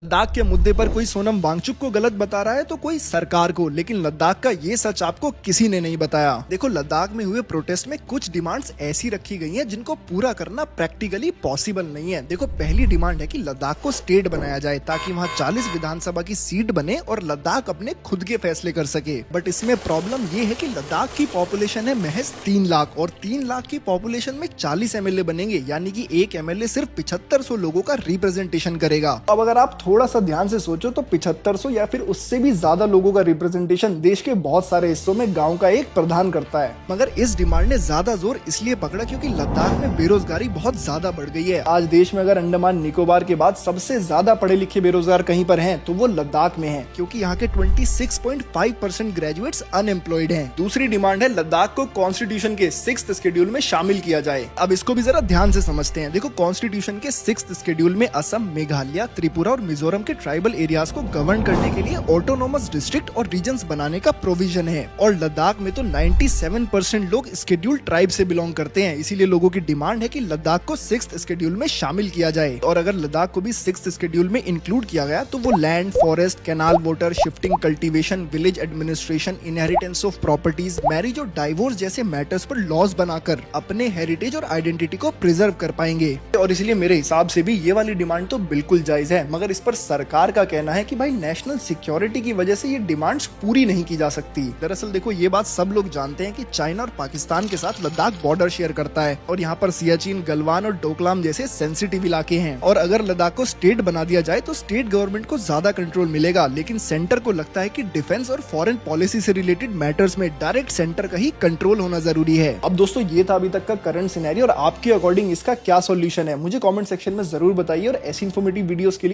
लद्दाख के मुद्दे पर कोई सोनम वांगचुक को गलत बता रहा है तो कोई सरकार को, लेकिन लद्दाख का ये सच आपको किसी ने नहीं बताया। देखो, लद्दाख में हुए प्रोटेस्ट में कुछ डिमांड्स ऐसी रखी गई हैं जिनको पूरा करना प्रैक्टिकली पॉसिबल नहीं है। देखो, पहली डिमांड है कि लद्दाख को स्टेट बनाया जाए ताकि वहाँ 40 विधानसभा की सीट बने और लद्दाख अपने खुद के फैसले कर सके। बट इसमें प्रॉब्लम ये है कि लद्दाख की पॉपुलेशन है महज 3 लाख और 3 लाख की पॉपुलेशन में 40 एमएलए बनेंगे, यानी कि एक एमएलए सिर्फ 7500 लोगों का रिप्रेजेंटेशन करेगा। अब अगर आप थोड़ा सा ध्यान से सोचो तो 7500 या फिर उससे भी ज्यादा लोगों का रिप्रेजेंटेशन देश के बहुत सारे हिस्सों में गांव का एक प्रधान करता है। मगर इस डिमांड ने ज्यादा जोर इसलिए पकड़ा क्योंकि लद्दाख में बेरोजगारी बहुत ज्यादा बढ़ गई है। आज देश में अगर अंडमान निकोबार के बाद सबसे ज्यादा पढ़े लिखे बेरोजगार कहीं पर हैं तो वो लद्दाख में हैं, क्योंकि यहाँ के 26.5% ग्रेजुएट्स अनएम्प्लॉयड हैं। दूसरी डिमांड है लद्दाख को कॉन्स्टिट्यूशन के 6th शेड्यूल में शामिल किया जाए। अब इसको भी जरा ध्यान से समझते हैं। देखो, कॉन्स्टिट्यूशन के 6th शेड्यूल में असम, मेघालय, त्रिपुरा और मिजोरम के ट्राइबल एरियाज को गवर्न करने के लिए ऑटोनोमस डिस्ट्रिक्ट और रीजन्स बनाने का प्रोविजन है। और लद्दाख में तो 97% लोग शेड्यूल ट्राइब से बिलोंग करते हैं, इसीलिए लोगों की डिमांड है कि लद्दाख को 6th शेड्यूल में शामिल किया जाए। और अगर लद्दाख को भी 6th शेड्यूल में इंक्लूड किया गया तो वो land, forest, canal water, shifting, cultivation, village administration, inheritance of properties, marriage और डाइवोर्स जैसे मैटर्स पर लॉज बनाकर अपने हेरिटेज और आइडेंटिटी को प्रिजर्व कर पाएंगे। और इसलिए मेरे हिसाब से भी ये वाली डिमांड तो बिल्कुल जायज है, मगर इस पर सरकार का कहना है कि भाई नेशनल सिक्योरिटी की वजह से ये डिमांड्स पूरी नहीं की जा सकती। दरअसल देखो, ये बात सब लोग जानते हैं कि चाइना और पाकिस्तान के साथ लद्दाख बॉर्डर शेयर करता है और यहाँ पर सियाचिन, गलवान और डोकलाम जैसे सेंसिटिव इलाके हैं। और अगर लद्दाख को स्टेट बना दिया जाए तो स्टेट गवर्नमेंट को ज्यादा कंट्रोल मिलेगा, लेकिन सेंटर को लगता है कि डिफेंस और फॉरेन पॉलिसी से रिलेटेड मैटर्स में डायरेक्ट सेंटर का ही कंट्रोल होना जरूरी है। अब दोस्तों, ये था अभी तक का करंट सिनेरियो और आपके अकॉर्डिंग इसका क्या सॉल्यूशन है मुझे कमेंट सेक्शन में जरूर बताइए। और ऐसी इन्फॉर्मेटिव वीडियोस के लिए